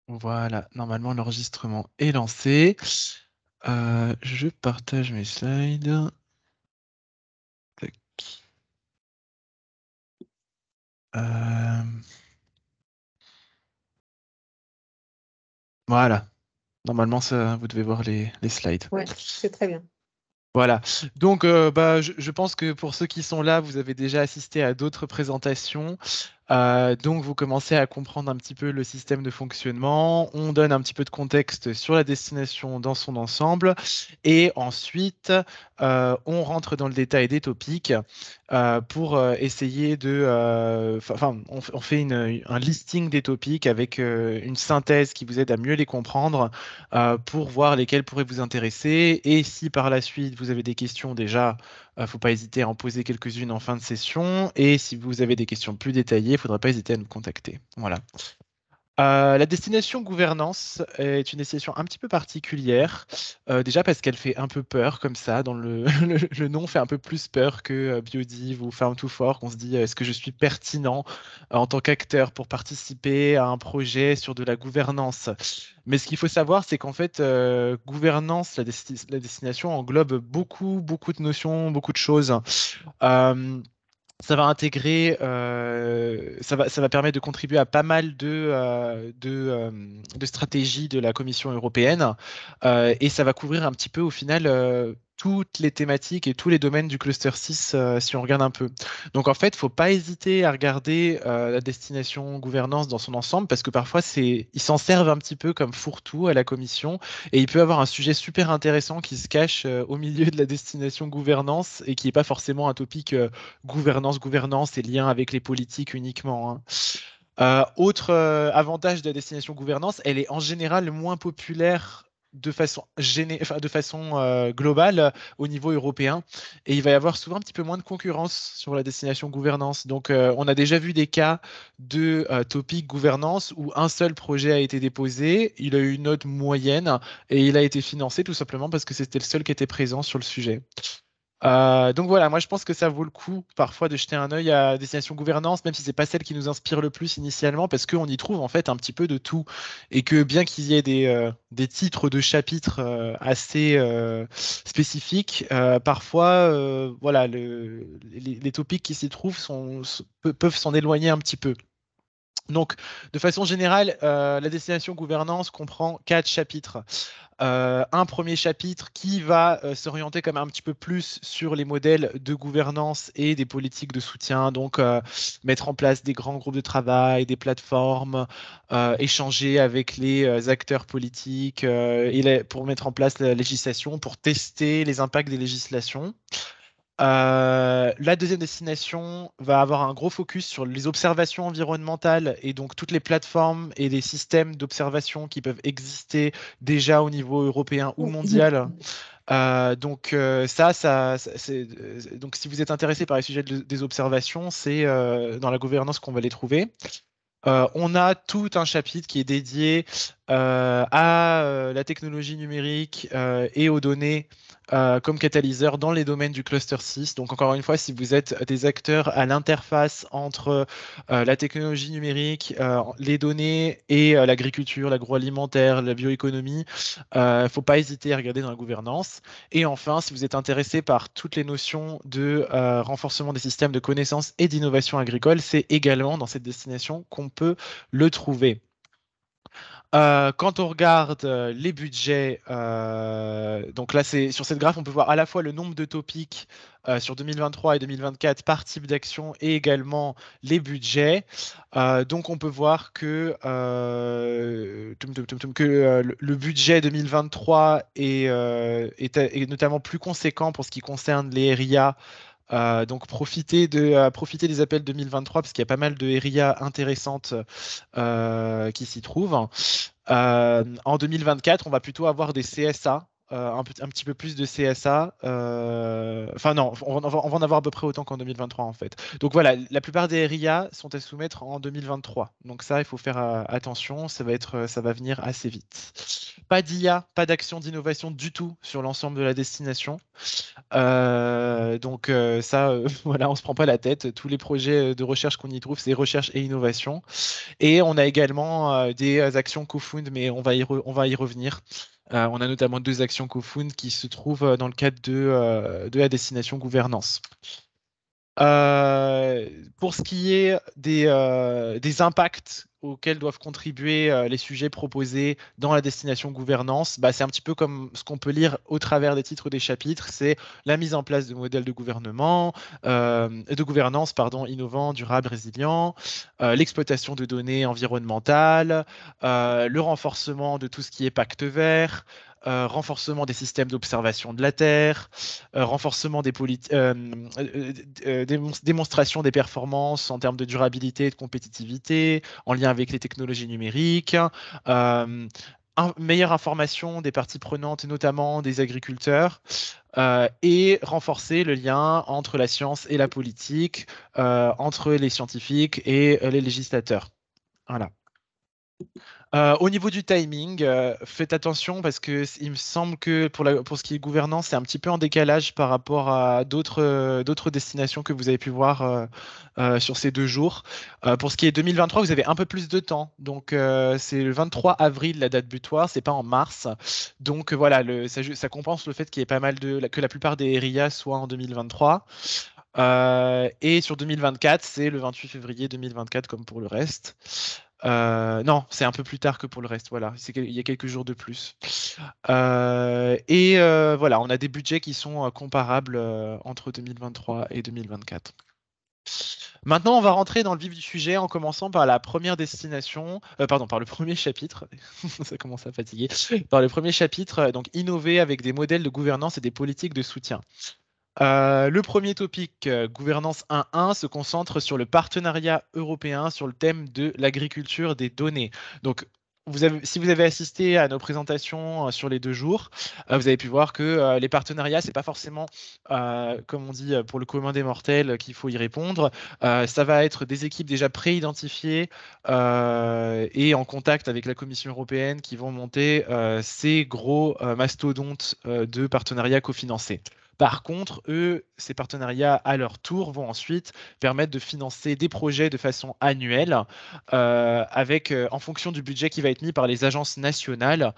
Voilà, normalement l'enregistrement est lancé. Je partage mes slides. Tac. Voilà, normalement vous devez voir les slides. Ouais, c'est très bien. Voilà, donc je pense que pour ceux qui sont là, vous avez déjà assisté à d'autres présentations. Donc vous commencez à comprendre un petit peu le système de fonctionnement. On donne un petit peu de contexte sur la destination dans son ensemble. Et ensuite, on rentre dans le détail des topics pour essayer de... Enfin, on fait un listing des topics avec une synthèse qui vous aide à mieux les comprendre pour voir lesquels pourraient vous intéresser. Et si par la suite vous avez des questions déjà, il ne faut pas hésiter à en poser quelques-unes en fin de session. Et si vous avez des questions plus détaillées, il ne faudra pas hésiter à nous contacter. Voilà. La destination gouvernance est une destination un petit peu particulière, déjà parce qu'elle fait un peu peur comme ça, dans le nom fait un peu plus peur que Biodiv ou Farm to Fork. On se dit, est-ce que je suis pertinent en tant qu'acteur pour participer à un projet sur de la gouvernance? Mais ce qu'il faut savoir, c'est qu'en fait, gouvernance, la destination englobe beaucoup, beaucoup de notions, beaucoup de choses. Euh, Ça va intégrer, ça va permettre de contribuer à pas mal de stratégies de la Commission européenne et ça va couvrir un petit peu au final toutes les thématiques et tous les domaines du cluster 6 si on regarde un peu. Donc en fait, il ne faut pas hésiter à regarder la destination gouvernance dans son ensemble parce que parfois ils s'en servent un petit peu comme fourre-tout à la Commission et il peut y avoir un sujet super intéressant qui se cache au milieu de la destination gouvernance et qui n'est pas forcément un topic gouvernance et lien avec les politiques uniquement, hein. Autre avantage de la destination gouvernance, elle est en général moins populaire de façon globale au niveau européen et il va y avoir souvent un petit peu moins de concurrence sur la destination gouvernance. Donc on a déjà vu des cas de topic gouvernance où un seul projet a été déposé, il a eu une note moyenne et il a été financé tout simplement parce que c'était le seul qui était présent sur le sujet. Donc voilà, moi je pense que ça vaut le coup parfois de jeter un œil à Destination Gouvernance, même si c'est pas celle qui nous inspire le plus initialement, parce qu'on y trouve en fait un petit peu de tout. Et que bien qu'il y ait des titres de chapitres assez spécifiques, parfois voilà, les topics qui s'y trouvent peuvent s'en éloigner un petit peu. Donc, de façon générale, la destination gouvernance comprend 4 chapitres. Un premier chapitre qui va s'orienter comme un petit peu plus sur les modèles de gouvernance et des politiques de soutien, donc mettre en place des grands groupes de travail, des plateformes, échanger avec les acteurs politiques pour mettre en place la législation, pour tester les impacts des législations. La deuxième destination va avoir un gros focus sur les observations environnementales et donc toutes les plateformes et les systèmes d'observation qui peuvent exister déjà au niveau européen ou mondial. Donc si vous êtes intéressé par les sujets des observations, c'est dans la gouvernance qu'on va les trouver. On a tout un chapitre qui est dédié à la technologie numérique et aux données comme catalyseur dans les domaines du cluster 6. Donc encore une fois, si vous êtes des acteurs à l'interface entre la technologie numérique, les données et l'agriculture, l'agroalimentaire, la bioéconomie, il ne faut pas hésiter à regarder dans la gouvernance. Et enfin, si vous êtes intéressé par toutes les notions de renforcement des systèmes de connaissances et d'innovation agricole, c'est également dans cette destination qu'on peut le trouver. Quand on regarde les budgets, donc là, sur cette graphe, on peut voir à la fois le nombre de topics sur 2023 et 2024 par type d'action et également les budgets. Donc, on peut voir que, le budget 2023 est notamment plus conséquent pour ce qui concerne les RIA. Donc profiter des appels 2023 parce qu'il y a pas mal de RIA intéressantes qui s'y trouvent. En 2024, on va plutôt avoir des CSA, un petit peu plus de CSA. Enfin non, on va en avoir à peu près autant qu'en 2023 en fait. Donc voilà, la plupart des RIA sont à soumettre en 2023. Donc ça, il faut faire attention, ça va venir assez vite. Pas d'IA, pas d'action d'innovation du tout sur l'ensemble de la destination. Donc ça, voilà, on se prend pas la tête. Tous les projets de recherche qu'on y trouve, c'est recherche et innovation. Et on a également des actions co-found, mais on va y revenir. On a notamment 2 actions co-found qui se trouvent dans le cadre de la destination gouvernance. Euh, pour ce qui est des impacts auxquels doivent contribuer les sujets proposés dans la destination gouvernance, bah, c'est un petit peu comme ce qu'on peut lire au travers des titres des chapitres, c'est la mise en place de modèles de gouvernance pardon, innovants, durables, résilients, l'exploitation de données environnementales, le renforcement de tout ce qui est pacte vert, renforcement des systèmes d'observation de la Terre, renforcement des démonstration des performances en termes de durabilité et de compétitivité, en lien avec les technologies numériques, euh, meilleure information des parties prenantes, notamment des agriculteurs, et renforcer le lien entre la science et la politique, entre les scientifiques et les législateurs. Voilà. Au niveau du timing, faites attention parce que il me semble que pour ce qui est gouvernance, c'est un petit peu en décalage par rapport à d'autres destinations que vous avez pu voir sur ces 2 jours. Pour ce qui est 2023, vous avez un peu plus de temps. Donc c'est le 23 avril la date butoir, c'est pas en mars. Donc voilà, ça compense le fait qu'il y ait pas mal que la plupart des RIA soient en 2023. Et sur 2024, c'est le 28 février 2024 comme pour le reste. Non, c'est un peu plus tard que pour le reste. Voilà, il y a quelques jours de plus. Voilà, on a des budgets qui sont comparables entre 2023 et 2024. Maintenant, on va rentrer dans le vif du sujet en commençant par la première destination, pardon, par le premier chapitre. Ça commence à fatiguer. Par le premier chapitre, donc innover avec des modèles de gouvernance et des politiques de soutien. Le premier topic, gouvernance 1.1, se concentre sur le partenariat européen sur le thème de l'agriculture des données. Donc, si vous avez assisté à nos présentations sur les 2 jours, vous avez pu voir que les partenariats, c'est pas forcément, comme on dit, pour le commun des mortels qu'il faut y répondre. Ça va être des équipes déjà pré-identifiées et en contact avec la Commission européenne qui vont monter ces gros mastodontes de partenariats cofinancés. Par contre, eux, ces partenariats, à leur tour, vont ensuite permettre de financer des projets de façon annuelle, en fonction du budget qui va être mis par les agences nationales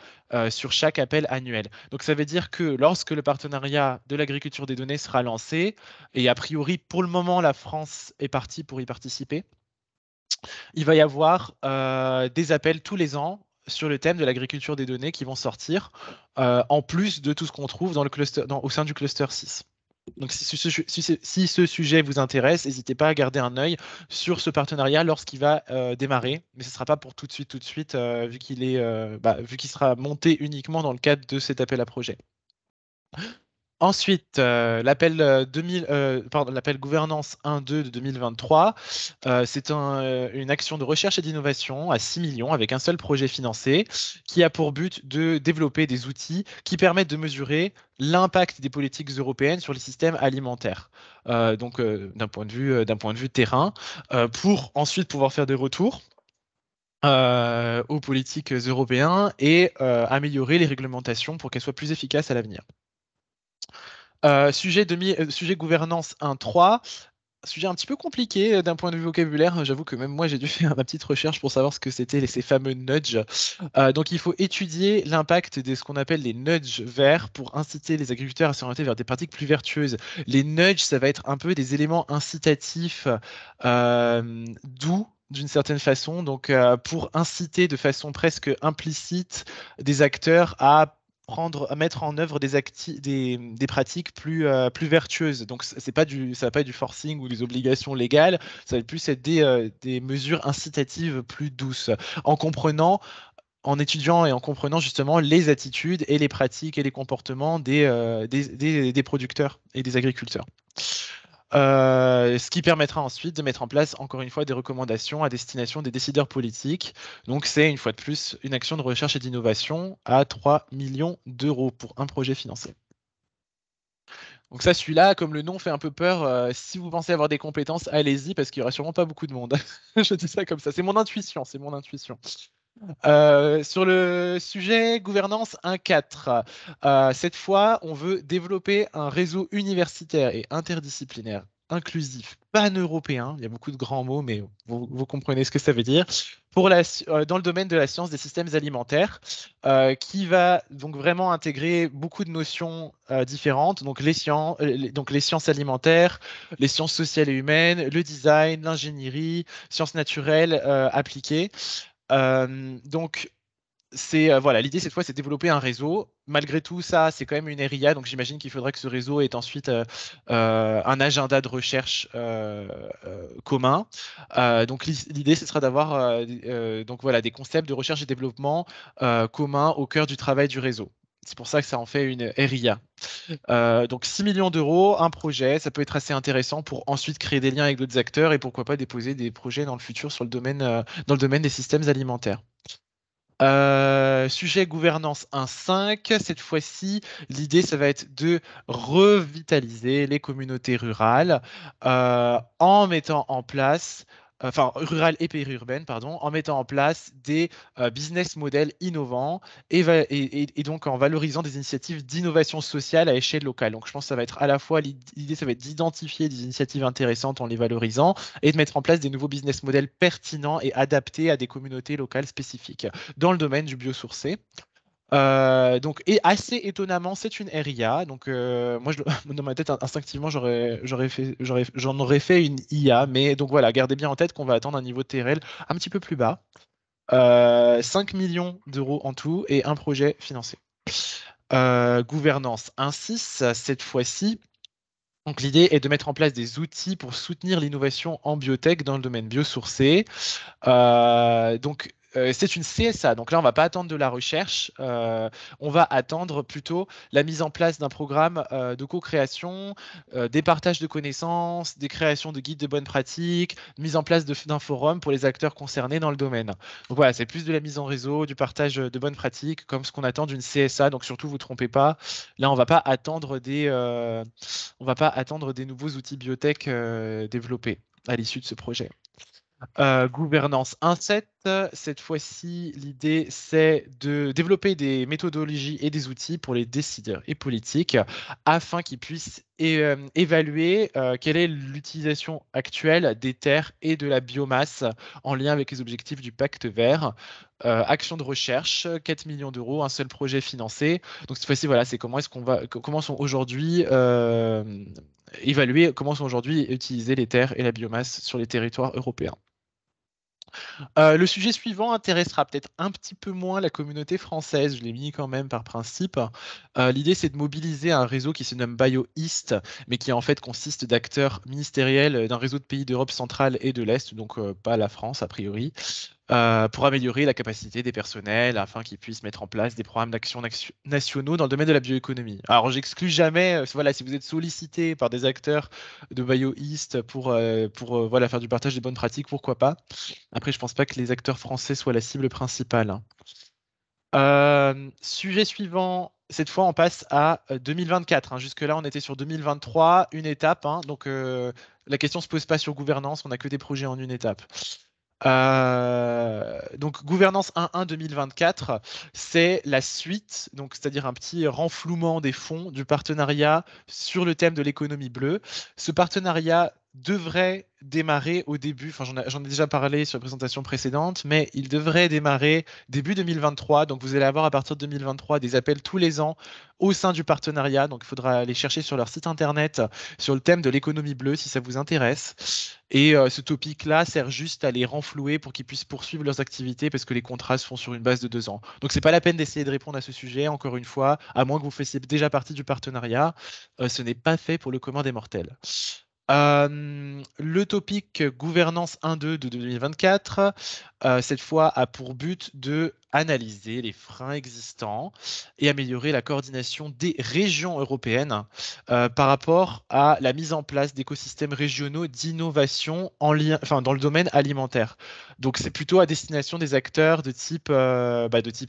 sur chaque appel annuel. Donc, ça veut dire que lorsque le partenariat de l'agriculture des données sera lancé, et a priori, pour le moment, la France est partie pour y participer, il va y avoir des appels tous les ans sur le thème de l'agriculture des données qui vont sortir, en plus de tout ce qu'on trouve au sein du cluster 6. Donc si ce sujet vous intéresse, n'hésitez pas à garder un œil sur ce partenariat lorsqu'il va démarrer, mais ce ne sera pas pour tout de suite, vu qu'il sera monté uniquement dans le cadre de cet appel à projet. Ensuite, l'appel gouvernance 1.2 de 2023, c'est une action de recherche et d'innovation à 6 millions avec un seul projet financé qui a pour but de développer des outils qui permettent de mesurer l'impact des politiques européennes sur les systèmes alimentaires. Donc, d'un point de vue terrain, pour ensuite pouvoir faire des retours aux politiques européennes et améliorer les réglementations pour qu'elles soient plus efficaces à l'avenir. Sujet gouvernance 1.3, sujet un petit peu compliqué d'un point de vue vocabulaire. J'avoue que même moi, j'ai dû faire ma petite recherche pour savoir ce que c'était ces fameux nudges. Donc, il faut étudier l'impact de ce qu'on appelle les nudges verts pour inciter les agriculteurs à s'orienter vers des pratiques plus vertueuses. Les nudges, ça va être un peu des éléments incitatifs doux d'une certaine façon, donc pour inciter de façon presque implicite des acteurs à mettre en œuvre des pratiques plus vertueuses. Donc, ça va pas être du forcing ou des obligations légales, ça va plus être des mesures incitatives plus douces, en étudiant et en comprenant justement les attitudes et les pratiques et les comportements des producteurs et des agriculteurs. Ce qui permettra ensuite de mettre en place, encore une fois, des recommandations à destination des décideurs politiques. Donc, c'est une fois de plus une action de recherche et d'innovation à 3 millions d'euros pour un projet financé. Donc ça, celui-là, comme le nom fait un peu peur, si vous pensez avoir des compétences, allez-y, parce qu'il n'y aura sûrement pas beaucoup de monde. Je dis ça comme ça, c'est mon intuition, c'est mon intuition. Sur le sujet gouvernance 1.4, cette fois, on veut développer un réseau universitaire et interdisciplinaire inclusif pan-européen. Il y a beaucoup de grands mots, mais vous comprenez ce que ça veut dire. Dans le domaine de la science des systèmes alimentaires, qui va donc vraiment intégrer beaucoup de notions différentes, donc les sciences alimentaires, les sciences sociales et humaines, le design, l'ingénierie, sciences naturelles appliquées. Donc, voilà, l'idée cette fois, c'est de développer un réseau. Malgré tout ça, c'est quand même une RIA, donc j'imagine qu'il faudrait que ce réseau ait ensuite un agenda de recherche commun. Donc l'idée, ce sera d'avoir donc voilà, des concepts de recherche et développement communs au cœur du travail du réseau. C'est pour ça que ça en fait une RIA. Donc 6 millions d'euros, un projet, ça peut être assez intéressant pour ensuite créer des liens avec d'autres acteurs et pourquoi pas déposer des projets dans le futur sur dans le domaine des systèmes alimentaires. Sujet gouvernance 1.5. Cette fois-ci, l'idée, ça va être de revitaliser les communautés rurales en mettant en place, enfin rurales et périurbaines, pardon, en mettant en place des business models innovants et donc en valorisant des initiatives d'innovation sociale à échelle locale. Donc je pense que ça va être à la fois l'idée, ça va être d'identifier des initiatives intéressantes en les valorisant et de mettre en place des nouveaux business models pertinents et adaptés à des communautés locales spécifiques dans le domaine du biosourcé. Donc, et assez étonnamment, c'est une RIA. Donc, moi, dans ma tête, instinctivement, j'en aurais fait une IA. Mais donc voilà, gardez bien en tête qu'on va attendre un niveau de TRL un petit peu plus bas. 5 millions d'euros en tout et un projet financé. Gouvernance 1.6, cette fois-ci. Donc, l'idée est de mettre en place des outils pour soutenir l'innovation en biotech dans le domaine biosourcé. C'est une CSA. Donc là, on ne va pas attendre de la recherche. On va attendre plutôt la mise en place d'un programme de co-création, des partages de connaissances, des créations de guides de bonnes pratiques, mise en place d'un forum pour les acteurs concernés dans le domaine. Donc voilà, c'est plus de la mise en réseau, du partage de bonnes pratiques, comme ce qu'on attend d'une CSA. Donc surtout, vous ne trompez pas. Là, on va pas attendre des nouveaux outils biotech développés à l'issue de ce projet. Gouvernance 1.7, cette fois-ci, l'idée c'est de développer des méthodologies et des outils pour les décideurs et politiques afin qu'ils puissent évaluer quelle est l'utilisation actuelle des terres et de la biomasse en lien avec les objectifs du pacte vert. Action de recherche, 4 millions d'euros, un seul projet financé. Donc cette fois-ci, voilà, c'est comment sont aujourd'hui évaluer comment sont aujourd'hui utilisées les terres et la biomasse sur les territoires européens. Le sujet suivant intéressera peut-être un petit peu moins la communauté française, je l'ai mis quand même par principe. L'idée, c'est de mobiliser un réseau qui se nomme BioEast, mais qui en fait consiste d'acteurs ministériels d'un réseau de pays d'Europe centrale et de l'Est, donc pas la France a priori, pour améliorer la capacité des personnels afin qu'ils puissent mettre en place des programmes d'action nationaux dans le domaine de la bioéconomie. Alors, j'exclus jamais, voilà, si vous êtes sollicité par des acteurs de BioEast pour voilà, faire du partage des bonnes pratiques, pourquoi pas. Après, je pense pas que les acteurs français soient la cible principale, hein. Sujet suivant, cette fois on passe à 2024, hein. Jusque-là, on était sur 2023, une étape, hein. Donc la question se pose pas sur gouvernance, on n'a que des projets en une étape. Donc gouvernance 1.1 2024, c'est la suite, donc c'est-à-dire un petit renflouement des fonds du partenariat sur le thème de l'économie bleue. Ce partenariat devrait démarrer au début, enfin j'en ai déjà parlé sur la présentation précédente, mais il devrait démarrer début 2023. Donc vous allez avoir à partir de 2023 des appels tous les ans au sein du partenariat. Donc il faudra aller chercher sur leur site internet sur le thème de l'économie bleue si ça vous intéresse. Et ce topic-là sert juste à les renflouer pour qu'ils puissent poursuivre leurs activités parce que les contrats se font sur une base de 2 ans. Donc c'est pas la peine d'essayer de répondre à ce sujet, encore une fois, à moins que vous fassiez déjà partie du partenariat. Ce n'est pas fait pour le commun des mortels. Le topic gouvernance 1.2 de 2024, cette fois, a pour but de analyser les freins existants et améliorer la coordination des régions européennes par rapport à la mise en place d'écosystèmes régionaux d'innovation enfin, dans le domaine alimentaire. Donc, c'est plutôt à destination des acteurs de type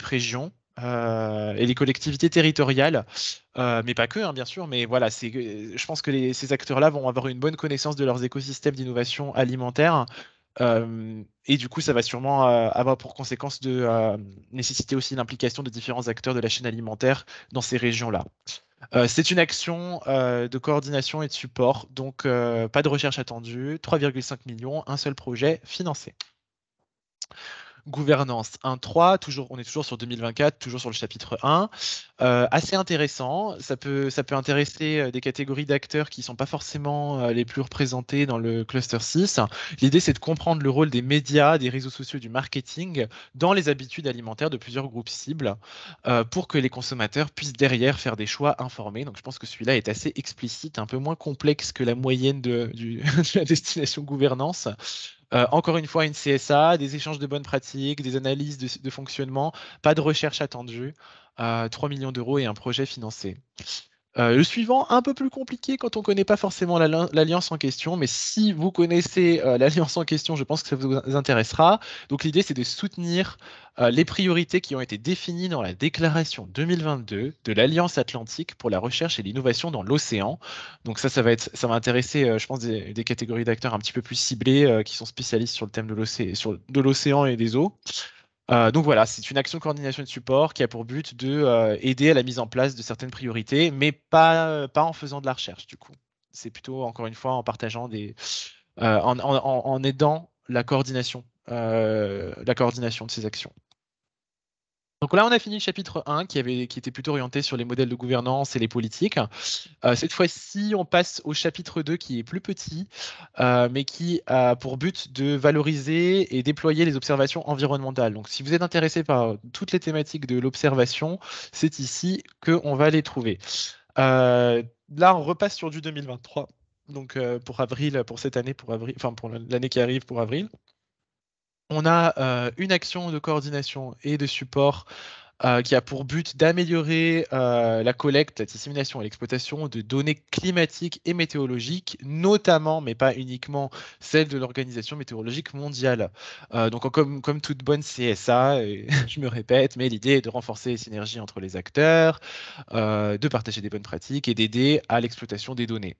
région. Et les collectivités territoriales, mais pas que, hein, bien sûr, mais voilà, je pense que ces acteurs-là vont avoir une bonne connaissance de leurs écosystèmes d'innovation alimentaire Et du coup, ça va sûrement avoir pour conséquence de nécessiter aussi l'implication de différents acteurs de la chaîne alimentaire dans ces régions-là. C'est une action de coordination et de support, donc pas de recherche attendue, 3,5 millions, un seul projet financé. Gouvernance 1.3, on est toujours sur 2024, toujours sur le chapitre 1. Assez intéressant, ça peut intéresser des catégories d'acteurs qui ne sont pas forcément les plus représentés dans le cluster 6. L'idée, c'est de comprendre le rôle des médias, des réseaux sociaux, du marketing dans les habitudes alimentaires de plusieurs groupes cibles pour que les consommateurs puissent derrière faire des choix informés. Donc je pense que celui-là est assez explicite, un peu moins complexe que la moyenne de la destination gouvernance. Encore une fois, une CSA, des échanges de bonnes pratiques, des analyses de fonctionnement, pas de recherche attendue, 3 millions d'euros et un projet financé. Le suivant, un peu plus compliqué quand on ne connaît pas forcément l'alliance en question, mais si vous connaissez l'alliance en question, je pense que ça vous intéressera. Donc l'idée, c'est de soutenir les priorités qui ont été définies dans la déclaration 2022 de l'Alliance Atlantique pour la recherche et l'innovation dans l'océan. Donc ça va intéresser, je pense, des catégories d'acteurs un petit peu plus ciblés qui sont spécialistes sur le thème de l'océan et des eaux. Donc voilà, c'est une action de coordination et de support qui a pour but de aider à la mise en place de certaines priorités, mais pas en faisant de la recherche du coup. C'est plutôt, encore une fois, en partageant en aidant la coordination de ces actions. Donc là, on a fini le chapitre 1 qui était plutôt orienté sur les modèles de gouvernance et les politiques. Cette fois-ci, on passe au chapitre 2 qui est plus petit, mais qui a pour but de valoriser et déployer les observations environnementales. Donc si vous êtes intéressé par toutes les thématiques de l'observation, c'est ici qu'on va les trouver. Là, on repasse sur du 2023. Donc pour avril, pour cette année, pour avril, enfin pour l'année qui arrive pour avril. On a une action de coordination et de support qui a pour but d'améliorer la collecte, la dissémination et l'exploitation de données climatiques et météorologiques, notamment, mais pas uniquement, celles de l'Organisation météorologique mondiale. Donc, comme toute bonne CSA, et je me répète, mais l'idée est de renforcer les synergies entre les acteurs, de partager des bonnes pratiques et d'aider à l'exploitation des données.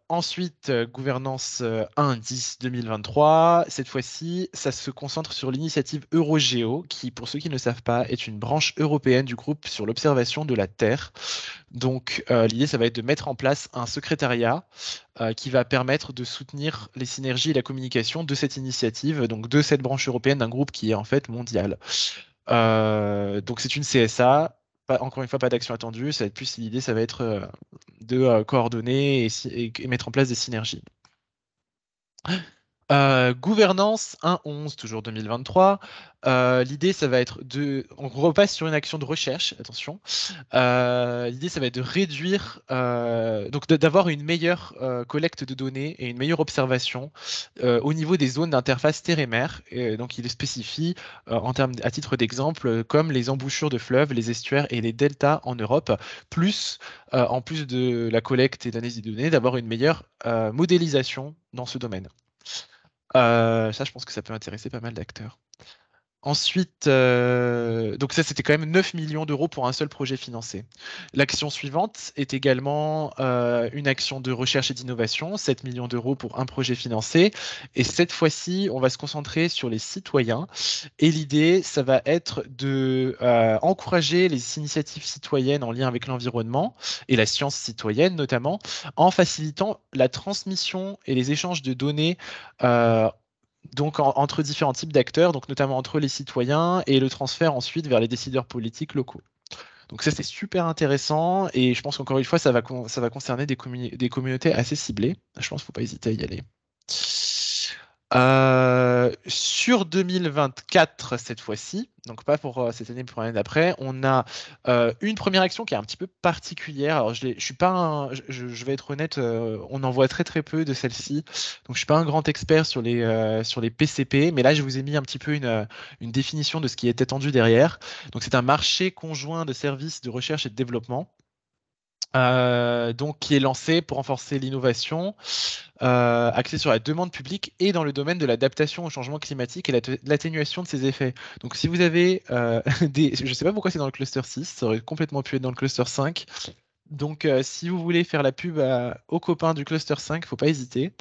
Ensuite, gouvernance 1.10 2023. Cette fois-ci, ça se concentre sur l'initiative Eurogéo, qui, pour ceux qui ne le savent pas, est une branche européenne du groupe sur l'observation de la Terre. Donc, l'idée, ça va être de mettre en place un secrétariat qui va permettre de soutenir les synergies et la communication de cette initiative, donc de cette branche européenne d'un groupe qui est en fait mondial. Donc, c'est une CSA. Encore une fois, pas d'action attendue. Ça va être plus l'idée, ça va être de coordonner et mettre en place des synergies. Gouvernance 1.11, toujours 2023. L'idée, ça va être on repasse sur une action de recherche, attention. L'idée, ça va être de réduire, donc d'avoir une meilleure collecte de données et une meilleure observation au niveau des zones d'interface terre et mer. Donc, il spécifie, à titre d'exemple, comme les embouchures de fleuves, les estuaires et les deltas en Europe, en plus de la collecte et d'analyse des données, d'avoir une meilleure modélisation dans ce domaine. Ça, je pense que ça peut intéresser pas mal d'acteurs. Ensuite, donc ça, c'était quand même 9 millions d'euros pour un seul projet financé. L'action suivante est également une action de recherche et d'innovation, 7 millions d'euros pour un projet financé. Et cette fois-ci, on va se concentrer sur les citoyens. Et l'idée, ça va être de encourager les initiatives citoyennes en lien avec l'environnement et la science citoyenne notamment, en facilitant la transmission et les échanges de données donc entre différents types d'acteurs, donc notamment entre les citoyens et le transfert ensuite vers les décideurs politiques locaux. Donc ça, c'est super intéressant et je pense qu'encore une fois, ça va concerner des communautés assez ciblées. Je pense qu'il ne faut pas hésiter à y aller. Sur 2024, cette fois-ci, donc pas pour cette année, mais pour l'année d'après, on a une première action qui est un petit peu particulière. Alors, je suis pas je vais être honnête, on en voit très très peu de celle-ci. Donc, je suis pas un grand expert sur les PCP, mais là, je vous ai mis un petit peu une définition de ce qui est attendu derrière. Donc, c'est un marché conjoint de services de recherche et de développement. Donc, qui est lancé pour renforcer l'innovation, axé sur la demande publique et dans le domaine de l'adaptation au changement climatique et l'atténuation de ses effets. Donc, si vous avez je ne sais pas pourquoi c'est dans le cluster 6, ça aurait complètement pu être dans le cluster 5. Donc, si vous voulez faire la pub aux copains du cluster 5, il ne faut pas hésiter.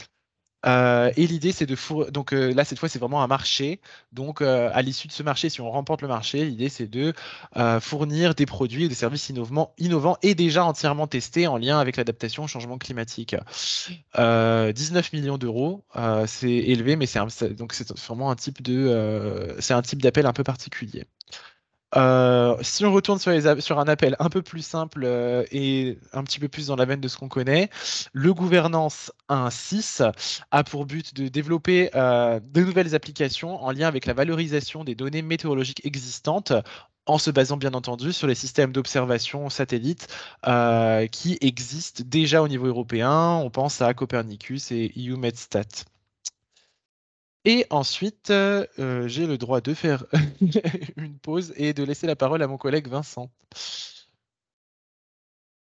Et l'idée, c'est donc là, cette fois, c'est vraiment un marché. Donc, à l'issue de ce marché, si on remporte le marché, l'idée, c'est de fournir des produits et des services innovants et déjà entièrement testés en lien avec l'adaptation au changement climatique. 19 millions d'euros, c'est élevé, mais donc c'est vraiment c'est un type d'appel un peu particulier. Si on retourne sur un appel un peu plus simple et un petit peu plus dans la veine de ce qu'on connaît, le gouvernance 1.6 a pour but de développer de nouvelles applications en lien avec la valorisation des données météorologiques existantes, en se basant bien entendu sur les systèmes d'observation satellite qui existent déjà au niveau européen. On pense à Copernicus et EUMETSAT. Et ensuite, j'ai le droit de faire une pause et de laisser la parole à mon collègue Vincent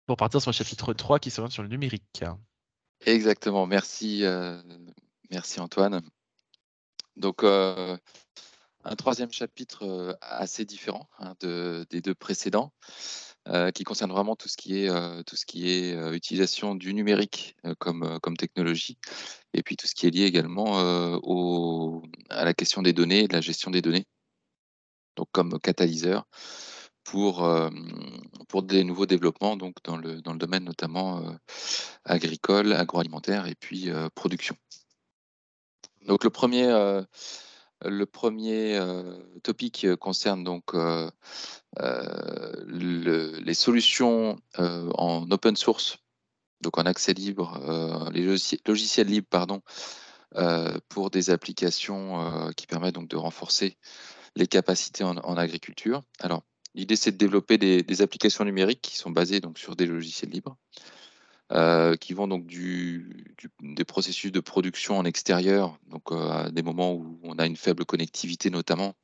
pour partir sur le chapitre 3 qui s'oriente sur le numérique. Exactement, merci, merci Antoine. Donc, un troisième chapitre assez différent des deux précédents, qui concerne vraiment tout ce qui est utilisation du numérique comme technologie, et puis tout ce qui est lié également à la question des données et de la gestion des données, donc comme catalyseur pour, pour des nouveaux développements donc dans le domaine notamment agricole, agroalimentaire et puis production. Donc le premier topic concerne donc les solutions en open source, donc en accès libre, les logiciels libres, pardon, pour des applications qui permettent donc de renforcer les capacités en agriculture. Alors, l'idée, c'est de développer des applications numériques qui sont basées donc sur des logiciels libres, qui vont donc des processus de production en extérieur, donc à des moments où on a une faible connectivité notamment,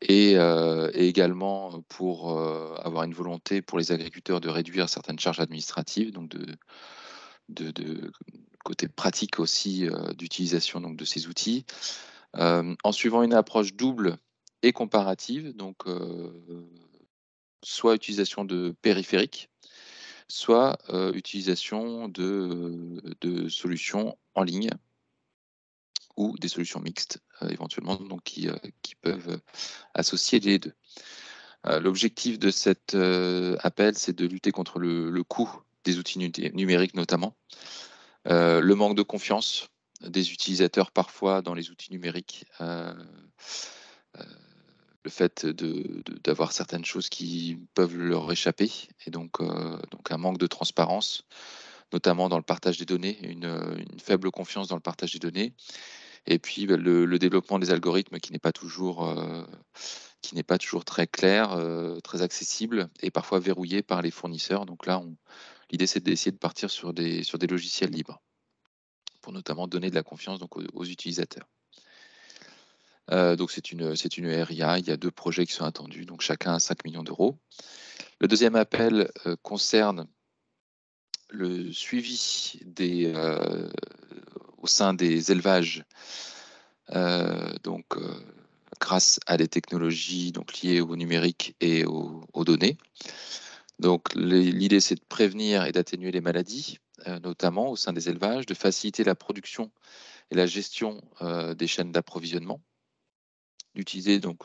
et également pour avoir une volonté pour les agriculteurs de réduire certaines charges administratives, donc de côté pratique aussi, d'utilisation donc de ces outils, en suivant une approche double et comparative, donc soit utilisation de périphériques, soit utilisation de solutions en ligne ou des solutions mixtes, éventuellement, donc qui peuvent associer les 2. L'objectif de cet appel, c'est de lutter contre le coût des outils numériques notamment, le manque de confiance des utilisateurs parfois dans les outils numériques, heu, le fait d'avoir certaines choses qui peuvent leur échapper, et donc un manque de transparence, notamment dans le partage des données, une faible confiance dans le partage des données, et puis, bah, le développement des algorithmes qui n'est pas toujours très clair, très accessible et parfois verrouillé par les fournisseurs. Donc là, l'idée, c'est d'essayer de partir sur des logiciels libres pour notamment donner de la confiance donc aux utilisateurs. Donc c'est une RIA, il y a 2 projets qui sont attendus, donc chacun à 5 millions d'euros. Le deuxième appel concerne le suivi au sein des élevages, donc grâce à des technologies donc liées au numérique et aux données. Donc l'idée, c'est de prévenir et d'atténuer les maladies, notamment au sein des élevages, de faciliter la production et la gestion des chaînes d'approvisionnement, d'utiliser donc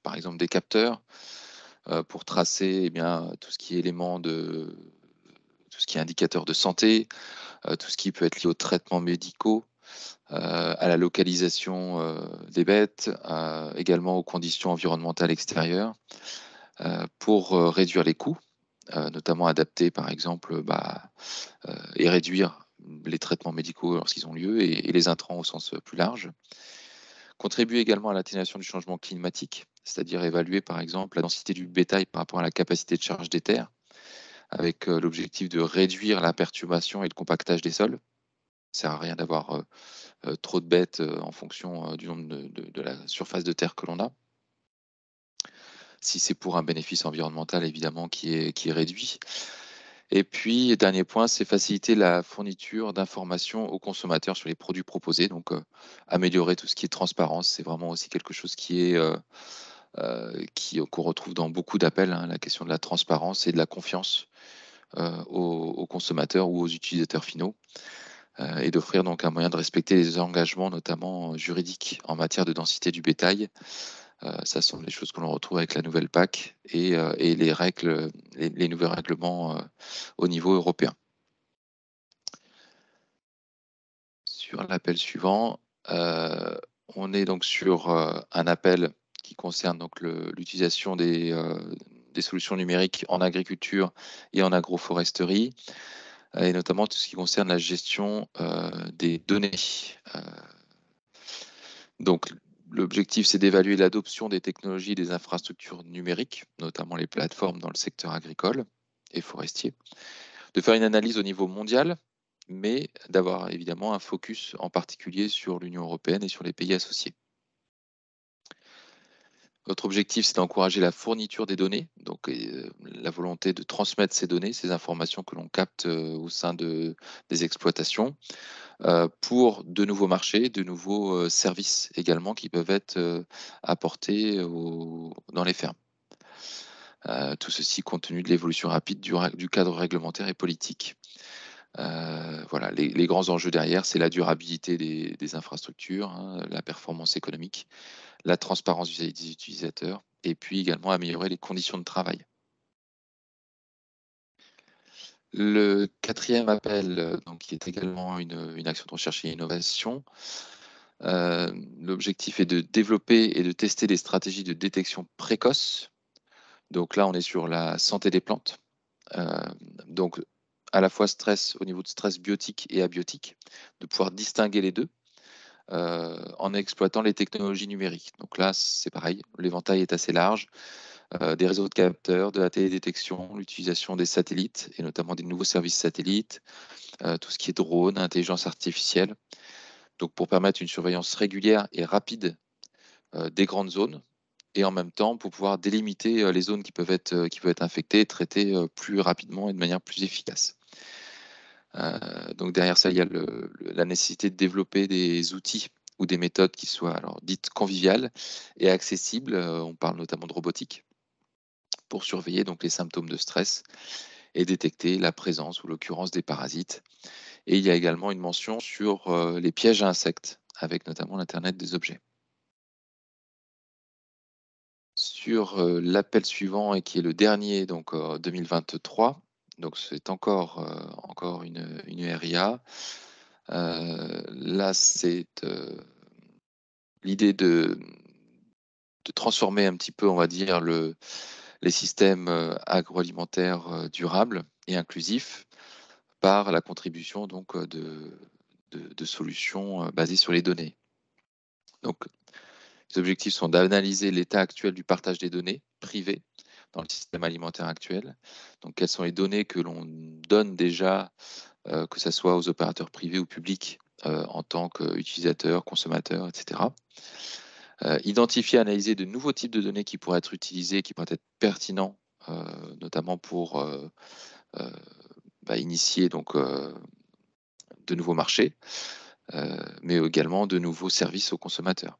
par exemple des capteurs pour tracer, eh bien, tout ce qui est tout ce qui est indicateur de santé, tout ce qui peut être lié aux traitements médicaux, à la localisation des bêtes, également aux conditions environnementales extérieures, pour réduire les coûts, notamment adapter par exemple, et réduire les traitements médicaux lorsqu'ils ont lieu, et les intrants au sens plus large. Contribuer également à l'atténuation du changement climatique, c'est-à-dire évaluer par exemple la densité du bétail par rapport à la capacité de charge des terres, avec l'objectif de réduire la perturbation et le compactage des sols. Ça sert à rien d'avoir trop de bêtes en fonction du nombre de la surface de terre que l'on a. Si c'est pour un bénéfice environnemental évidemment qui est réduit. Et puis dernier point, c'est faciliter la fourniture d'informations aux consommateurs sur les produits proposés, donc améliorer tout ce qui est transparence. C'est vraiment aussi quelque chose qu'on retrouve dans beaucoup d'appels, hein, la question de la transparence et de la confiance aux consommateurs ou aux utilisateurs finaux. et d'offrir donc un moyen de respecter les engagements, notamment juridiques, en matière de densité du bétail. Ça sont des choses que l'on retrouve avec la nouvelle PAC et les règles, les nouveaux règlements au niveau européen. Sur l'appel suivant, on est donc sur un appel qui concerne donc l'utilisation des solutions numériques en agriculture et en agroforesterie, et notamment tout ce qui concerne la gestion des données. Donc, l'objectif, c'est d'évaluer l'adoption des technologies et des infrastructures numériques, notamment les plateformes dans le secteur agricole et forestier, de faire une analyse au niveau mondial, mais d'avoir évidemment un focus en particulier sur l'Union européenne et sur les pays associés. Notre objectif, c'est d'encourager la fourniture des données, donc la volonté de transmettre ces données, ces informations que l'on capte au sein des exploitations, pour de nouveaux marchés, de nouveaux services également qui peuvent être apportés dans les fermes. Tout ceci compte tenu de l'évolution rapide du cadre réglementaire et politique. Voilà, les grands enjeux derrière, c'est la durabilité des infrastructures, hein, la performance économique, la transparence vis-à-vis des utilisateurs et puis également améliorer les conditions de travail. Le quatrième appel, donc qui est également une action de recherche et innovation. L'objectif est de développer et de tester des stratégies de détection précoce. Donc là, on est sur la santé des plantes. Donc à la fois stress au niveau de stress biotique et abiotique, de pouvoir distinguer les deux en exploitant les technologies numériques. Donc là, c'est pareil, l'éventail est assez large. Des réseaux de capteurs, de la télédétection, l'utilisation des satellites et notamment des nouveaux services satellites, tout ce qui est drone, intelligence artificielle. Donc pour permettre une surveillance régulière et rapide des grandes zones et en même temps pour pouvoir délimiter les zones qui peuvent être infectées et traitées plus rapidement et de manière plus efficace. Donc derrière ça, il y a la nécessité de développer des outils ou des méthodes qui soient alors dites conviviales et accessibles. On parle notamment de robotique pour surveiller donc les symptômes de stress et détecter la présence ou l'occurrence des parasites. Et il y a également une mention sur les pièges à insectes, avec notamment l'Internet des objets. Sur l'appel suivant et qui est le dernier, donc 2023, donc c'est encore une RIA. Là, c'est l'idée de transformer un petit peu, on va dire, les systèmes agroalimentaires durables et inclusifs par la contribution donc de solutions basées sur les données. Donc, les objectifs sont d'analyser l'état actuel du partage des données privées dans le système alimentaire actuel. Donc, quelles sont les données que l'on donne déjà, que ce soit aux opérateurs privés ou publics, en tant qu'utilisateurs, consommateurs, etc. Identifier, analyser de nouveaux types de données qui pourraient être utilisés, qui pourraient être pertinents, notamment pour initier donc de nouveaux marchés, mais également de nouveaux services aux consommateurs.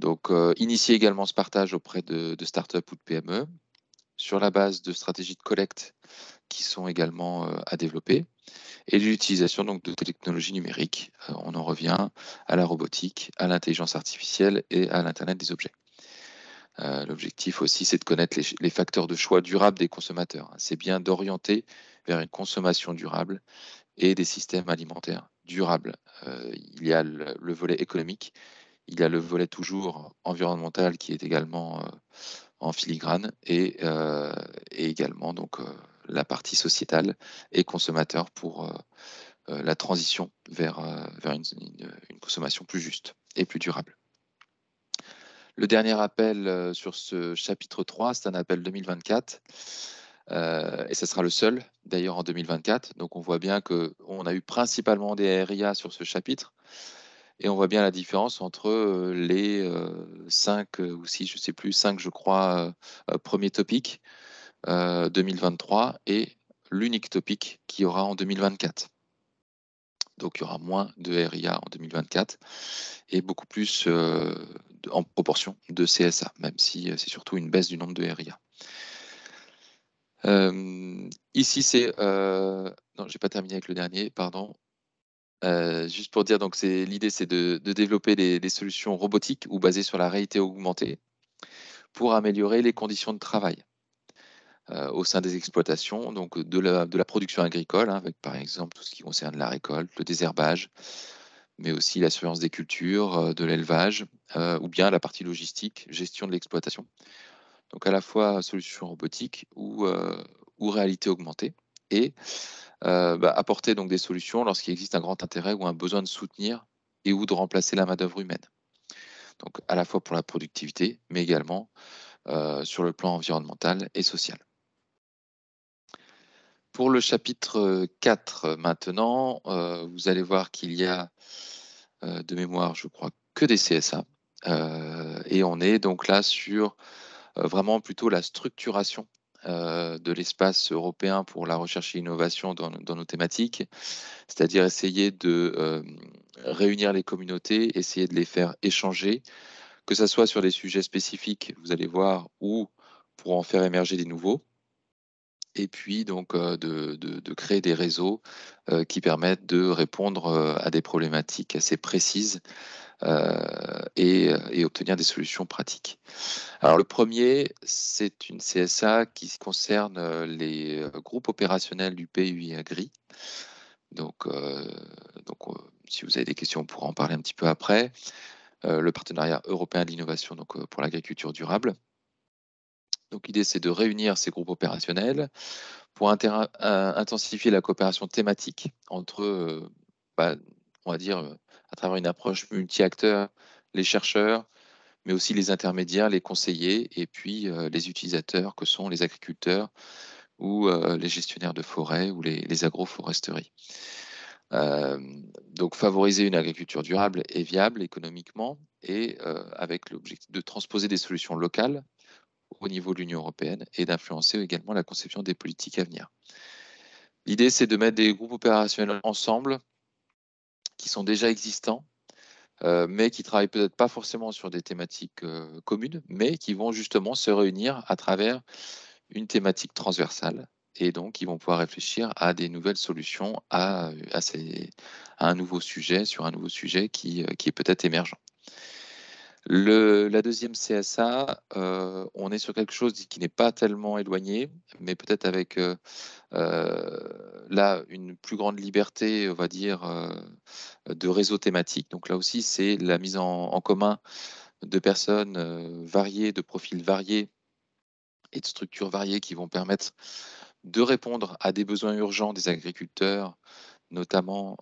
Donc, initier également ce partage auprès de start-up ou de PME, sur la base de stratégies de collecte qui sont également à développer, et l'utilisation donc de technologies numériques. On en revient à la robotique, à l'intelligence artificielle et à l'Internet des objets. L'objectif aussi, c'est de connaître les facteurs de choix durables des consommateurs. C'est bien d'orienter vers une consommation durable et des systèmes alimentaires durables. Il y a le volet économique, il y a le volet toujours environnemental qui est également en filigrane et également donc la partie sociétale et consommateur pour la transition vers une consommation plus juste et plus durable. Le dernier appel sur ce chapitre 3, c'est un appel 2024. Et ce sera le seul d'ailleurs en 2024. Donc on voit bien qu'on a eu principalement des RIA sur ce chapitre. Et on voit bien la différence entre les 5 ou 6, je ne sais plus, 5 je crois, premiers topics 2023 et l'unique topic qu'il y aura en 2024. Donc il y aura moins de RIA en 2024 et beaucoup plus en proportion de CSA, même si c'est surtout une baisse du nombre de RIA. Ici, c'est... non, j'ai pas terminé avec le dernier, pardon. Juste pour dire, donc l'idée, c'est de développer des solutions robotiques ou basées sur la réalité augmentée pour améliorer les conditions de travail au sein des exploitations, donc de la production agricole, hein, avec par exemple tout ce qui concerne la récolte, le désherbage, mais aussi la surveillance des cultures, de l'élevage, ou bien la partie logistique, gestion de l'exploitation. Donc à la fois solutions robotiques ou réalité augmentée et apporter donc des solutions lorsqu'il existe un grand intérêt ou un besoin de soutenir et ou de remplacer la main-d'œuvre humaine. Donc à la fois pour la productivité, mais également sur le plan environnemental et social. Pour le chapitre 4 maintenant, vous allez voir qu'il y a de mémoire, je crois, que des CSA. Et on est donc là sur vraiment plutôt la structuration de l'espace européen pour la recherche et l'innovation dans nos thématiques, c'est-à-dire essayer de réunir les communautés, essayer de les faire échanger, que ça soit sur des sujets spécifiques, vous allez voir, ou pour en faire émerger des nouveaux. Et puis donc de créer des réseaux qui permettent de répondre à des problématiques assez précises et obtenir des solutions pratiques. Alors le premier, c'est une CSA qui concerne les groupes opérationnels du PUI Agri. Donc, si vous avez des questions, on pourra en parler un petit peu après. Le partenariat européen de l'innovation donc, pour l'agriculture durable. Donc l'idée, c'est de réunir ces groupes opérationnels pour intensifier la coopération thématique entre, bah, on va dire, à travers une approche multi-acteurs, les chercheurs, mais aussi les intermédiaires, les conseillers et puis les utilisateurs que sont les agriculteurs ou les gestionnaires de forêts ou les agroforesteries. Donc favoriser une agriculture durable et viable économiquement et avec l'objectif de transposer des solutions locales au niveau de l'Union européenne et d'influencer également la conception des politiques à venir. L'idée, c'est de mettre des groupes opérationnels ensemble qui sont déjà existants, mais qui travaillent peut-être pas forcément sur des thématiques communes, mais qui vont justement se réunir à travers une thématique transversale. Et donc, ils vont pouvoir réfléchir à des nouvelles solutions, à un nouveau sujet, sur un nouveau sujet qui est peut-être émergent. La deuxième CSA, on est sur quelque chose qui n'est pas tellement éloigné, mais peut-être avec là une plus grande liberté, on va dire, de réseaux thématiques. Donc là aussi, c'est la mise en commun de personnes variées, de profils variés et de structures variées qui vont permettre de répondre à des besoins urgents des agriculteurs, notamment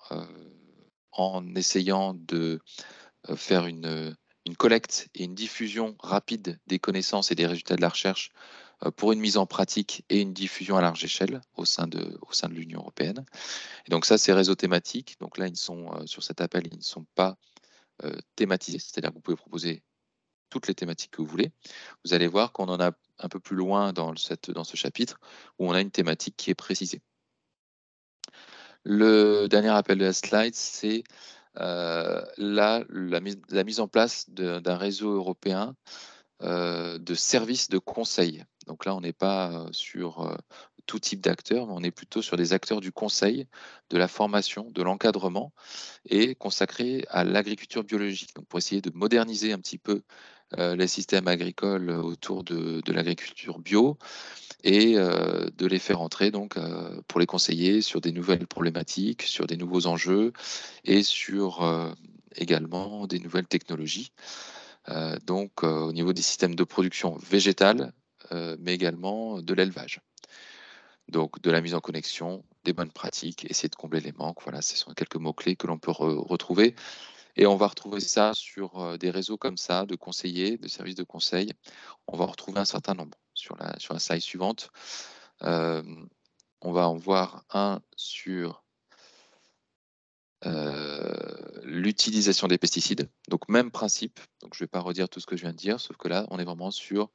en essayant de faire une collecte et une diffusion rapide des connaissances et des résultats de la recherche pour une mise en pratique et une diffusion à large échelle au sein de l'Union européenne. Et donc ça, c'est réseaux thématiques. Donc là, sur cet appel, ils ne sont pas thématisés, c'est-à-dire que vous pouvez proposer toutes les thématiques que vous voulez. Vous allez voir qu'on en a un peu plus loin dans ce chapitre où on a une thématique qui est précisée. Le dernier appel de la slide, c'est la mise en place d'un réseau européen de services de conseil. Donc là, on n'est pas sur tout type d'acteurs, mais on est plutôt sur des acteurs du conseil, de la formation, de l'encadrement et consacrés à l'agriculture biologique. Donc pour essayer de moderniser un petit peu les systèmes agricoles autour de l'agriculture bio et de les faire entrer donc pour les conseiller sur des nouvelles problématiques, sur des nouveaux enjeux et sur également des nouvelles technologies. Donc au niveau des systèmes de production végétale, mais également de l'élevage. Donc de la mise en connexion, des bonnes pratiques, essayer de combler les manques. Voilà, ce sont quelques mots-clés que l'on peut retrouver. Et on va retrouver ça sur des réseaux comme ça, de conseillers, de services de conseil. On va en retrouver un certain nombre. Sur la slide suivante, on va en voir un sur l'utilisation des pesticides. Donc même principe, donc je ne vais pas redire tout ce que je viens de dire, sauf que là, on est vraiment sur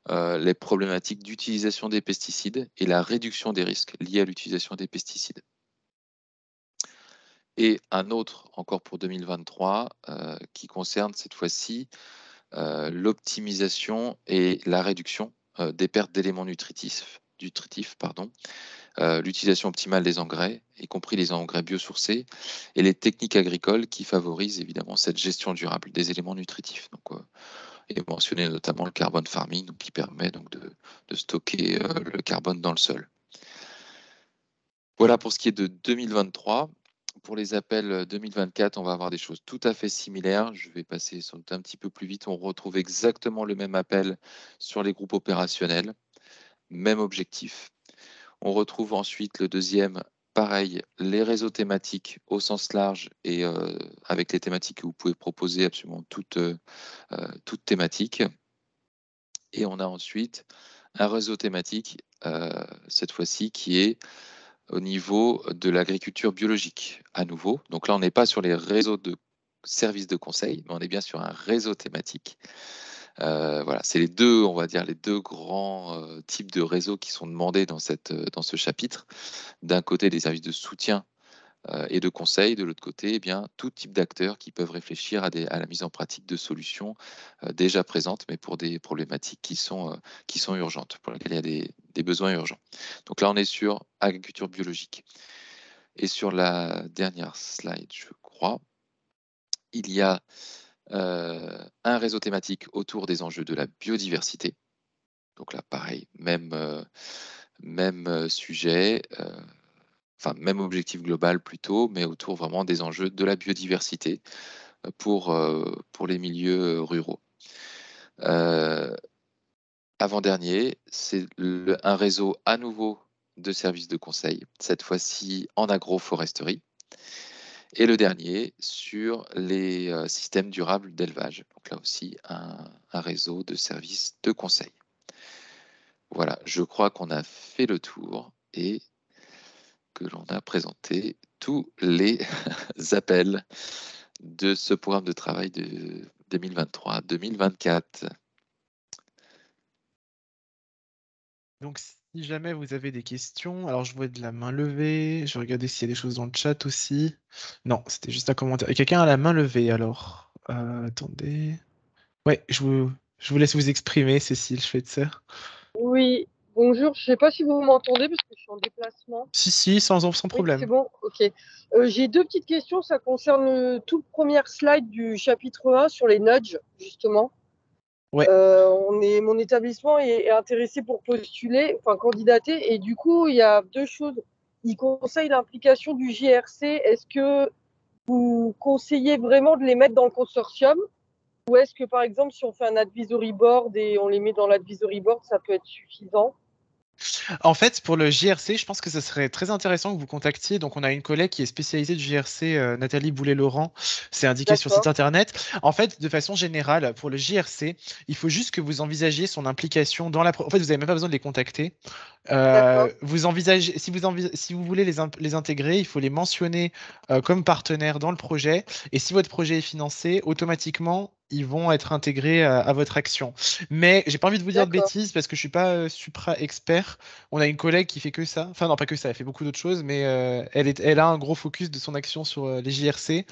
les problématiques d'utilisation des pesticides et la réduction des risques liés à l'utilisation des pesticides. Et un autre, encore pour 2023, qui concerne cette fois-ci l'optimisation et la réduction des pertes d'éléments nutritifs, l'utilisation optimale des engrais, y compris les engrais biosourcés, et les techniques agricoles qui favorisent évidemment cette gestion durable des éléments nutritifs. Donc, et mentionner notamment le carbone farming, donc, qui permet donc de stocker le carbone dans le sol. Voilà pour ce qui est de 2023. Pour les appels 2024, on va avoir des choses tout à fait similaires. Je vais passer sans doute un petit peu plus vite. On retrouve exactement le même appel sur les groupes opérationnels, même objectif. On retrouve ensuite le deuxième, pareil, les réseaux thématiques au sens large et avec les thématiques que vous pouvez proposer absolument toutes thématiques. Et on a ensuite un réseau thématique, cette fois-ci, qui est au niveau de l'agriculture biologique, à nouveau. Donc là, on n'est pas sur les réseaux de services de conseil, mais on est bien sur un réseau thématique. Voilà, c'est les deux, on va dire, les deux grands types de réseaux qui sont demandés dans ce chapitre. D'un côté, des services de soutien et de conseil, de l'autre côté, eh bien, tout type d'acteurs qui peuvent réfléchir à la mise en pratique de solutions déjà présentes, mais pour des problématiques qui sont urgentes, pour lesquelles il y a des besoins urgents. Donc là, on est sur agriculture biologique. Et sur la dernière slide, je crois, il y a un réseau thématique autour des enjeux de la biodiversité. Donc là, pareil, même sujet, enfin même objectif global plutôt, mais autour vraiment des enjeux de la biodiversité pour les milieux ruraux. Avant-dernier, c'est un réseau à nouveau de services de conseil, cette fois-ci en agroforesterie. Et le dernier sur les systèmes durables d'élevage. Donc là aussi, un réseau de services de conseil. Voilà, je crois qu'on a fait le tour et que l'on a présenté tous les appels de ce programme de travail de 2023-2024. Donc, si jamais vous avez des questions, alors je vois de la main levée, je vais regarder s'il y a des choses dans le chat aussi. Non, c'était juste un commentaire. Et quelqu'un a la main levée alors. Attendez. Ouais, je vous laisse vous exprimer, Cécile Schweitzer. Oui, bonjour. Je ne sais pas si vous m'entendez parce que je suis en déplacement. Si, sans Oui, problème. c'est bon, ok. J'ai deux petites questions. Ça concerne le tout premier slide du chapitre 1 sur les nudges, justement. Ouais. Mon établissement est intéressé pour postuler, enfin candidater. Et du coup, il y a deux choses. Il conseille l'implication du JRC. Est-ce que vous conseillez vraiment de les mettre dans le consortium? Ou est-ce que, par exemple, si on fait un advisory board et on les met dans l'advisory board, ça peut être suffisant? En fait, pour le JRC, je pense que ce serait très intéressant que vous contactiez. Donc, on a une collègue qui est spécialisée du JRC, Nathalie Boulet-Laurent. C'est indiqué sur le site internet. En fait, de façon générale, pour le JRC, il faut juste que vous envisagiez son implication dans la. En fait, vous n'avez même pas besoin de les contacter. Vous envisagez, si vous voulez les intégrer, il faut les mentionner comme partenaires dans le projet. Et si votre projet est financé, automatiquement, ils vont être intégrés à votre action. Mais j'ai pas envie de vous dire de bêtises parce que je suis pas supra expert. On a une collègue qui fait que ça. Enfin, non, pas que ça, elle fait beaucoup d'autres choses, mais elle a un gros focus de son action sur les JRC.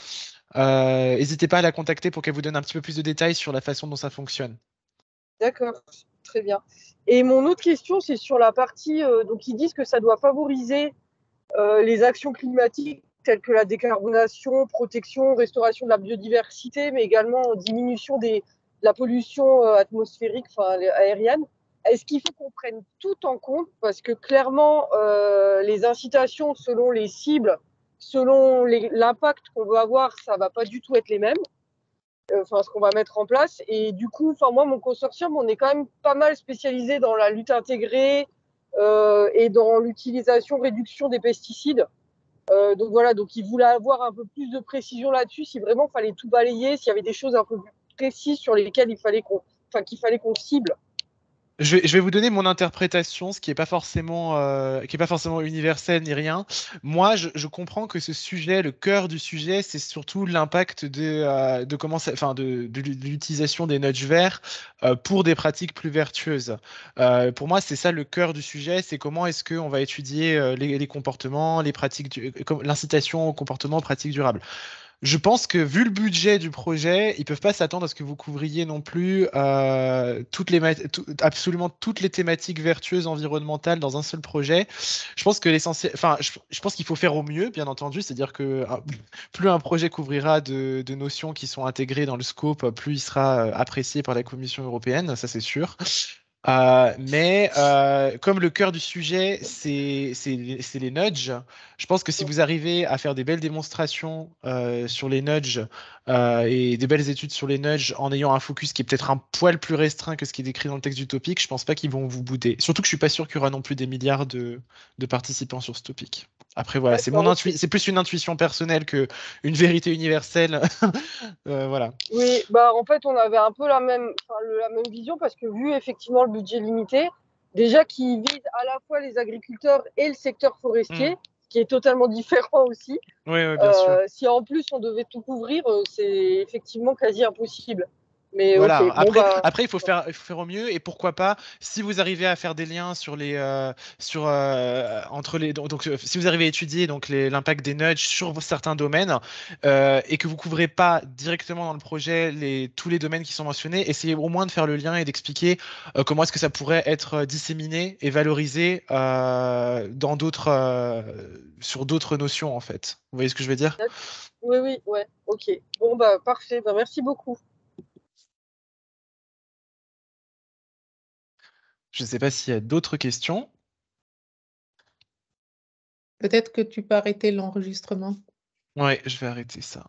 N'hésitez pas à la contacter pour qu'elle vous donne un petit peu plus de détails sur la façon dont ça fonctionne. D'accord, très bien. Et mon autre question, c'est sur la partie, donc ils disent que ça doit favoriser les actions climatiques telles que la décarbonation, protection, restauration de la biodiversité, mais également diminution de la pollution atmosphérique, enfin aérienne. Est-ce qu'il faut qu'on prenne tout en compte? Parce que clairement, les incitations selon les cibles, selon l'impact qu'on veut avoir, ça ne va pas du tout être les mêmes. Enfin, ce qu'on va mettre en place. Et du coup, enfin, moi, mon consortium, on est quand même pas mal spécialisé dans la lutte intégrée et dans l'utilisation, réduction des pesticides. Donc voilà, donc ils voulaient avoir un peu plus de précision là-dessus, si vraiment il fallait tout balayer, s'il y avait des choses un peu plus précises sur lesquelles qu'il fallait qu'on cible. Je vais vous donner mon interprétation, ce qui n'est pas forcément universel ni rien. Moi, je comprends que ce sujet, le cœur du sujet, c'est surtout l'impact de l'utilisation des nudges verts pour des pratiques plus vertueuses. Pour moi, c'est ça le cœur du sujet, c'est comment est-ce qu'on va étudier les comportements, les pratiques, l'incitation au comportement, aux pratiques durables. Je pense que vu le budget du projet, ils peuvent pas s'attendre à ce que vous couvriez non plus absolument toutes les thématiques vertueuses environnementales dans un seul projet. Je pense que l'essentiel, enfin, je pense qu'il faut faire au mieux, bien entendu. C'est-à-dire que plus un projet couvrira de notions qui sont intégrées dans le scope, plus il sera apprécié par la Commission européenne, ça c'est sûr. Mais comme le cœur du sujet, c'est les nudges, je pense que si vous arrivez à faire des belles démonstrations sur les nudges et des belles études sur les nudges en ayant un focus qui est peut-être un poil plus restreint que ce qui est décrit dans le texte du topic, je pense pas qu'ils vont vous bouder. Surtout que je suis pas sûr qu'il y aura non plus des milliards de participants sur ce topic. Après, voilà, D'accord, ok. c'est plus une intuition personnelle que une vérité universelle. Voilà. Oui, bah en fait, on avait un peu la même vision parce que vu effectivement le budget limité, déjà qui vise à la fois les agriculteurs et le secteur forestier, Mm. qui est totalement différent aussi. Oui, oui, bien sûr. Si en plus on devait tout couvrir, c'est effectivement quasi impossible. Mais ok, Voilà. bon bah Après, il faut faire au mieux et pourquoi pas, si vous arrivez à faire des liens sur entre les, si vous arrivez à étudier donc l'impact des nudges sur certains domaines et que vous couvrez pas directement dans le projet tous les domaines qui sont mentionnés, essayez au moins de faire le lien et d'expliquer comment est-ce que ça pourrait être disséminé et valorisé sur d'autres notions en fait. Vous voyez ce que je veux dire? oui, oui, ouais, ok. Bon bah parfait, bah, merci beaucoup. Je ne sais pas s'il y a d'autres questions. Peut-être que tu peux arrêter l'enregistrement. Ouais, je vais arrêter ça.